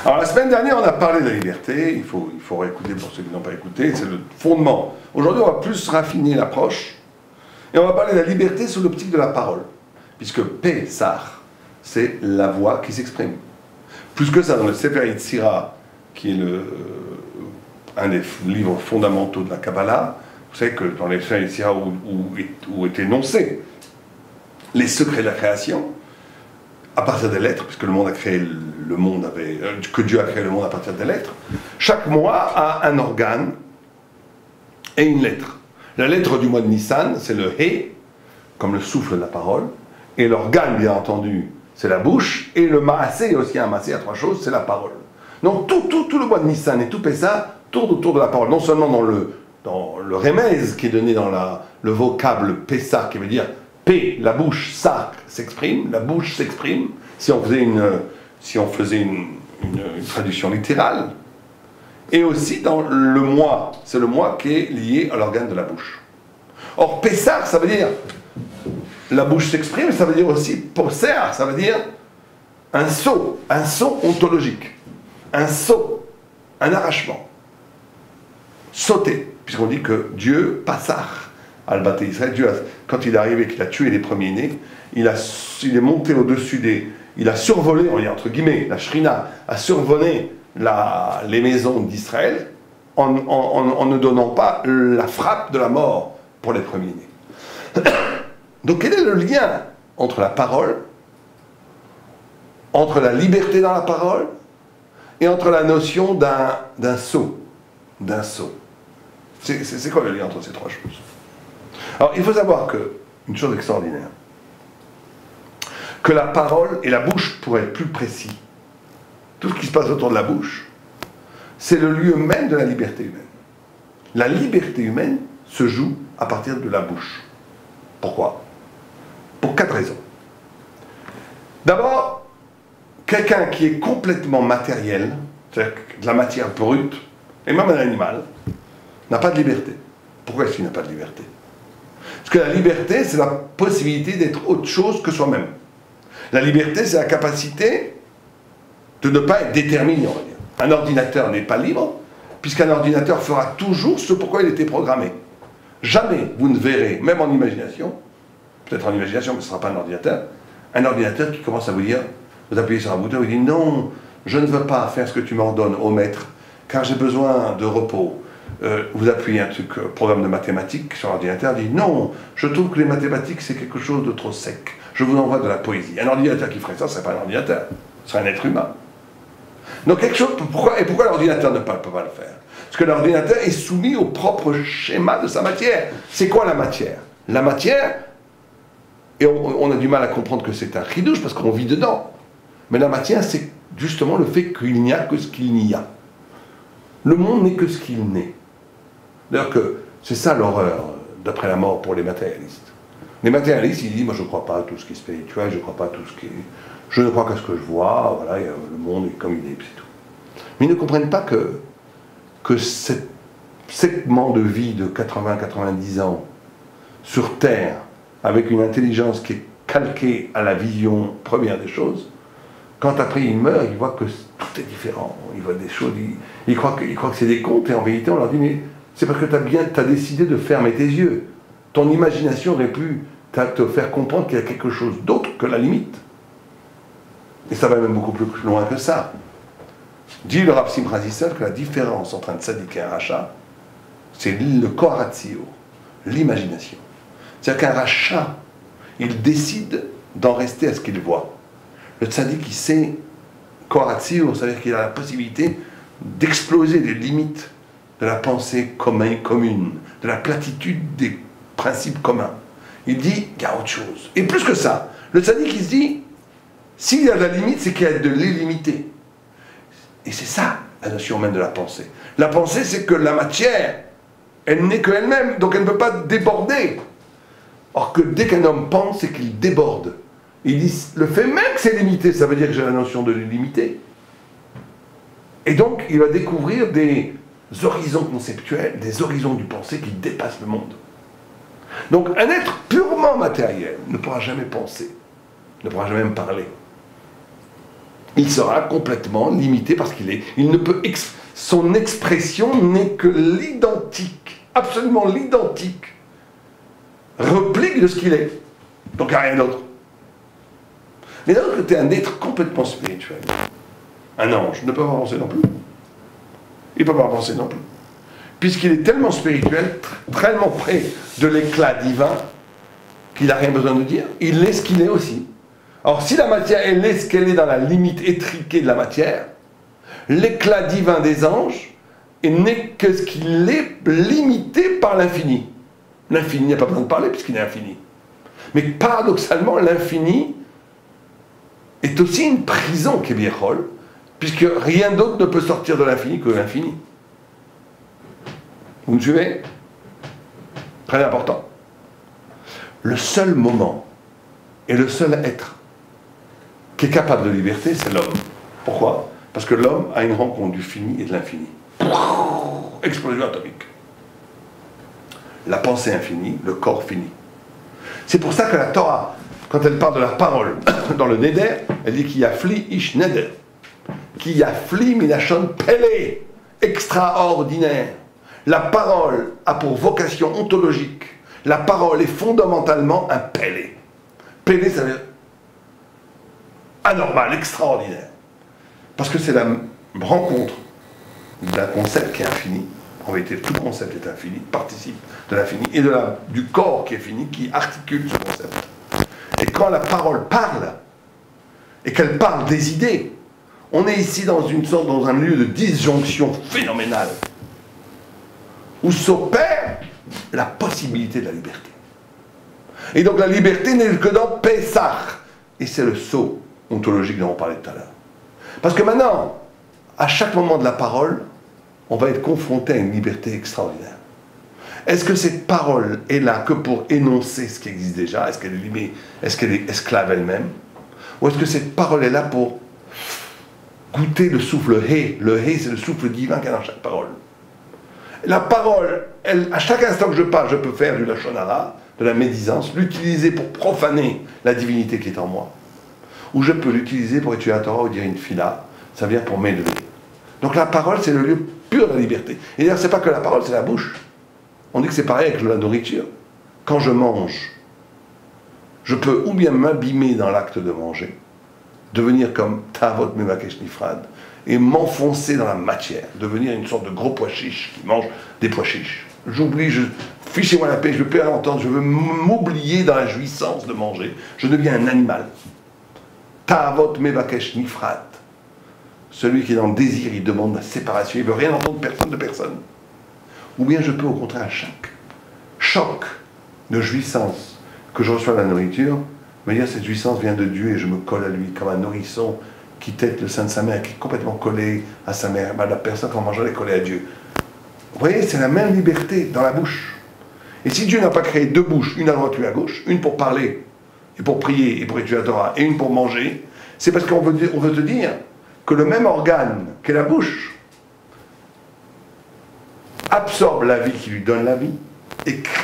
Alors la semaine dernière, on a parlé de la liberté, il faut réécouter pour ceux qui n'ont pas écouté, c'est le fondement. Aujourd'hui, on va plus raffiner l'approche, et on va parler de la liberté sous l'optique de la parole, puisque Pessah, c'est la voix qui s'exprime. Plus que ça, dans le Sefer Yetzira, qui est un des livres fondamentaux de la Kabbalah, vous savez que dans les Sefer Yetzira où est énoncé les secrets de la création, à partir des lettres, puisque le monde a créé le monde que Dieu a créé le monde à partir des lettres, chaque mois a un organe et une lettre. La lettre du mois de Nissan, c'est le He, comme le souffle de la parole, et l'organe, bien entendu, c'est la bouche, et le Maasé, aussi un Maasé à trois choses, c'est la parole. Donc tout le mois de Nissan et tout Pessah tourne autour de la parole, non seulement dans le remez qui est donné dans le vocable Pessah, qui veut dire P, la bouche, ça s'exprime, la bouche s'exprime, si on faisait une traduction littérale, et aussi dans le mois, c'est le mois qui est lié à l'organe de la bouche. Or, Pessah, ça veut dire, la bouche s'exprime, ça veut dire aussi, Poser, ça veut dire un saut ontologique, un saut, un arrachement, sauter, puisqu'on dit que Dieu, Passah, Al-Baté Israël, Dieu, quand il est arrivé et qu'il a tué les premiers-nés, il est monté au-dessus il a survolé, on dit entre guillemets, la Shrina a survolé les maisons d'Israël en ne donnant pas la frappe de la mort pour les premiers-nés. Donc quel est le lien entre la parole, entre la liberté dans la parole, et entre la notion d'un saut, C'est quoi le lien entre ces trois choses? Alors, il faut savoir une chose extraordinaire, que la parole et la bouche, pour être plus précis, tout ce qui se passe autour de la bouche, c'est le lieu même de la liberté humaine. La liberté humaine se joue à partir de la bouche. Pourquoi? Pour 4 raisons. D'abord, quelqu'un qui est complètement matériel, c'est-à-dire de la matière brute, et même un animal, n'a pas de liberté. Pourquoi est-ce qu'il n'a pas de liberté? Parce que la liberté, c'est la possibilité d'être autre chose que soi-même. La liberté, c'est la capacité de ne pas être déterminé, on va dire. Un ordinateur n'est pas libre, puisqu'un ordinateur fera toujours ce pourquoi il était programmé. Jamais vous ne verrez, même en imagination, peut-être en imagination, mais ce ne sera pas un ordinateur qui commence à vous dire, vous appuyez sur un bouton, il dit non, je ne veux pas faire ce que tu m'ordonnes au maître, car j'ai besoin de repos. Vous appuyez un programme de mathématiques sur l'ordinateur, dit non, je trouve que les mathématiques c'est quelque chose de trop sec, je vous envoie de la poésie. Un ordinateur qui ferait ça, ce ne serait pas un ordinateur, ce serait un être humain. Donc quelque chose, pourquoi l'ordinateur ne peut pas le faire? Parce que l'ordinateur est soumis au propre schéma de sa matière. C'est quoi la matière? La matière, et on a du mal à comprendre que c'est un chidouche parce qu'on vit dedans, mais la matière c'est justement le fait qu'il n'y a que ce qu'il n'y a. Le monde n'est que ce qu'il n'est. D'ailleurs que c'est ça l'horreur d'après la mort pour les matérialistes. Les matérialistes, ils disent, moi je ne crois pas à tout ce qui est spirituel, je ne crois pas à tout ce qui est... Je ne crois qu'à ce que je vois, voilà, le monde est comme il est, c'est tout. Mais ils ne comprennent pas que ce segment de vie de 80-90 ans sur Terre, avec une intelligence qui est calquée à la vision première des choses, quand après il meurt, il voit que tout est différent. Il voit des choses, il croit que c'est des contes, et en vérité on leur dit, mais c'est parce que tu as décidé de fermer tes yeux. Ton imagination aurait pu te faire comprendre qu'il y a quelque chose d'autre que la limite. Et ça va même beaucoup plus loin que ça. Dit le Rav Simcha Zissel que la différence entre un tzaddik et un rachat, c'est le koharatio, l'imagination. C'est-à-dire qu'un rachat, il décide d'en rester à ce qu'il voit. Le tzaddik, il sait koharatio, c'est-à-dire qu'il a la possibilité d'exploser les limites de la pensée commune, de la platitude des principes communs. Il dit, il y a autre chose. Et plus que ça, le tzaddik, il se dit, s'il y a de la limite, c'est qu'il y a de l'illimité. Et c'est ça, la notion même de la pensée. La pensée, c'est que la matière, elle n'est qu'elle-même, donc elle ne peut pas déborder. Or que dès qu'un homme pense, c'est qu'il déborde. Il dit, le fait même que c'est limité, ça veut dire que j'ai la notion de l'illimité. Et donc, il va découvrir des horizons conceptuels, des horizons du pensée qui dépassent le monde. Donc, un être purement matériel ne pourra jamais penser, ne pourra jamais même parler. il sera complètement limité parce il ne peut, son expression n'est que l'identique, absolument l'identique réplique de ce qu'il est. Donc il n'y a rien d'autre. Mais d'un autre côté, un être complètement spirituel, un ange, ne peut pas penser non plus. Il ne peut pas penser non plus. Puisqu'il est tellement spirituel, tellement près de l'éclat divin, qu'il n'a rien besoin de dire. Il est ce qu'il est aussi. Alors si la matière, elle est ce qu'elle est dans la limite étriquée de la matière, l'éclat divin des anges n'est que ce qu'il est limité par l'infini. L'infini n'a pas besoin de parler puisqu'il est infini. Mais paradoxalement, l'infini est aussi une prison qui est Biechol, puisque rien d'autre ne peut sortir de l'infini que l'infini. Vous me suivez? Très important. Le seul moment et le seul être qui est capable de liberté, c'est l'homme. Pourquoi? Parce que l'homme a une rencontre du fini et de l'infini. Explosion atomique. La pensée infinie, le corps fini. C'est pour ça que la Torah, quand elle parle de la parole dans le Neder, elle dit qu'il y a fli ish neder, qu'il y a fli milachon pele, extraordinaire. La parole a pour vocation ontologique. La parole est fondamentalement un pele. Pele, ça veut dire anormal, extraordinaire. Parce que c'est la rencontre d'un concept qui est infini. En vérité, tout concept est infini, participe de l'infini, et du corps qui est fini, qui articule ce concept. Et quand la parole parle, et qu'elle parle des idées, on est ici dans un lieu de disjonction phénoménale, où s'opère la possibilité de la liberté. Et donc la liberté n'est que dans Pessah. Et c'est le saut ontologique dont on parlait tout à l'heure. Parce que maintenant, à chaque moment de la parole, on va être confronté à une liberté extraordinaire. Est-ce que cette parole est là que pour énoncer ce qui existe déjà? Est-ce qu'elle est limitée? Est-ce qu'elle est esclave elle-même? Ou est-ce que cette parole est là pour goûter le souffle hé? Le hé, c'est le souffle divin qu'il y a dans chaque parole. La parole, à chaque instant que je parle, je peux faire du lachon hara, de la médisance, l'utiliser pour profaner la divinité qui est en moi. Ou je peux l'utiliser pour étudier la Torah ou dire une fila, ça vient pour m'élever. Donc la parole, c'est le lieu pur de la liberté. Et d'ailleurs, c'est pas que la parole, c'est la bouche. On dit que c'est pareil avec la nourriture. Quand je mange, je peux ou bien m'abîmer dans l'acte de manger, devenir comme Tavot Mevakesh Nifrad, et m'enfoncer dans la matière, devenir une sorte de gros pois chiche qui mange des pois chiches. J'oublie, fichez-moi la paix, je veux plus rien entendre, je veux m'oublier dans la jouissance de manger. Je deviens un animal. Tavot Mevakesh Nifrad. Celui qui est dans le désir, il demande la séparation, il ne veut rien entendre de personne. Ou bien je peux au contraire, à chaque choc de jouissance que je reçois de la nourriture, me dire cette jouissance vient de Dieu et je me colle à lui comme un nourrisson qui tête le sein de sa mère, qui est complètement collé à sa mère. Ben, la personne en mangeant est collée à Dieu. Vous voyez, c'est la même liberté dans la bouche. Et si Dieu n'a pas créé deux bouches, une à droite et une à gauche, une pour parler et pour prier et pour étudier la Torah, et une pour manger, c'est parce qu'on veut te dire que le même organe qu'est la bouche absorbe la vie qui lui donne la vie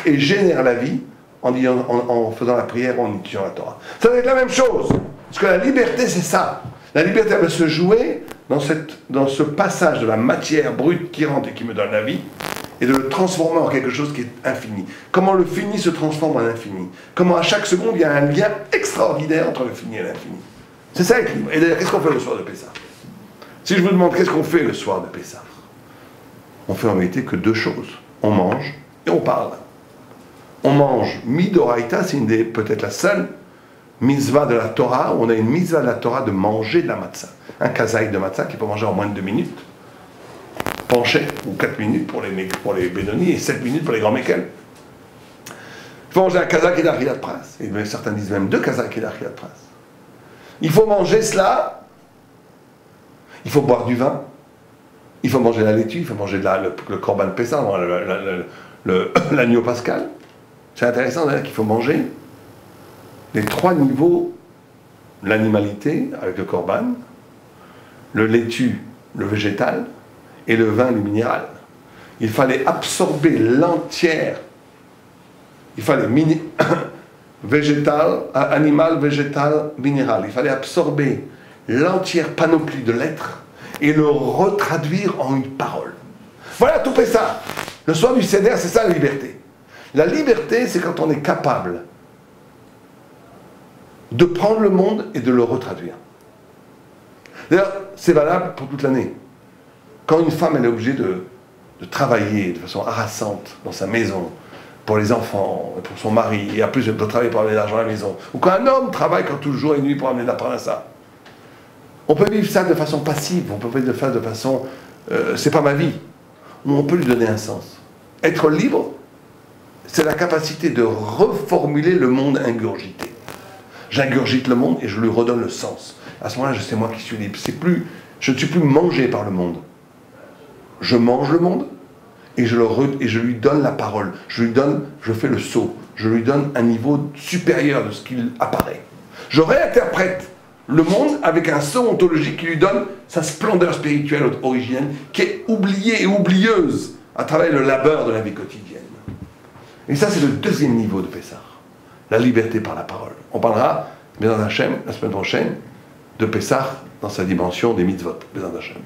et génère la vie en faisant la prière, en étudiant la Torah. Ça va être la même chose. Parce que la liberté, c'est ça. La liberté, elle va se jouer dans ce passage de la matière brute qui rentre et qui me donne la vie, et de le transformer en quelque chose qui est infini. Comment le fini se transforme en infini. Comment à chaque seconde, il y a un lien extraordinaire entre le fini et l'infini. C'est ça l'équilibre. Et d'ailleurs, qu'est-ce qu'on fait le soir de Pessah? Si je vous demande qu'est-ce qu'on fait le soir de Pessah, on fait en vérité que deux choses. On mange et on parle. On mange midoraita, c'est peut-être la seule mitzvah de la Torah, où on a une mitzvah de la Torah de manger de la matzah. Un kazaï de matzah qui peut manger en moins de 2 minutes. Penché, ou 4 minutes pour les bénonis, et 7 minutes pour les grands mékels. Il faut manger un kazakh et d'Achilat Pras. Et certains disent même 2 kazakhs et d'Achilat Pras. Il faut manger cela. Il faut boire du vin. Il faut manger la laitue. Il faut manger le korban pessah, l'agneau pascal. C'est intéressant d'ailleurs qu'il faut manger les 3 niveaux: l'animalité avec le korban, le laitue, le végétal, et le vin, le minéral. Il fallait absorber l'entière. Il fallait végétal, animal, végétal, minéral. Il fallait absorber l'entière panoplie de l'être et le retraduire en une parole. Voilà tout Pessah. Le soir du Seder, c'est ça la liberté. La liberté, c'est quand on est capable de prendre le monde et de le retraduire. D'ailleurs, c'est valable pour toute l'année. Quand une femme elle est obligée de travailler de façon harassante dans sa maison, pour les enfants, pour son mari, et en plus elle doit travailler pour amener de l'argent à la maison, ou quand un homme travaille quand tout le jour et nuit pour amener de la parnassa, on peut vivre ça de façon passive, on peut vivre ça de façon c'est pas ma vie, ou on peut lui donner un sens. Être libre, c'est la capacité de reformuler le monde ingurgité. J'ingurgite le monde et je lui redonne le sens. À ce moment-là, c'est moi qui suis libre. Je ne suis plus mangé par le monde. Je mange le monde et je lui donne la parole. Je fais le saut. Je lui donne un niveau supérieur de ce qu'il apparaît. Je réinterprète le monde avec un saut ontologique qui lui donne sa splendeur spirituelle originelle, qui est oubliée et oublieuse à travers le labeur de la vie quotidienne. Et ça, c'est le deuxième niveau de Pessah. La liberté par la parole. On parlera, Bézant Hachem, la semaine prochaine, de Pessah dans sa dimension des mitzvot. Bézant Hachem.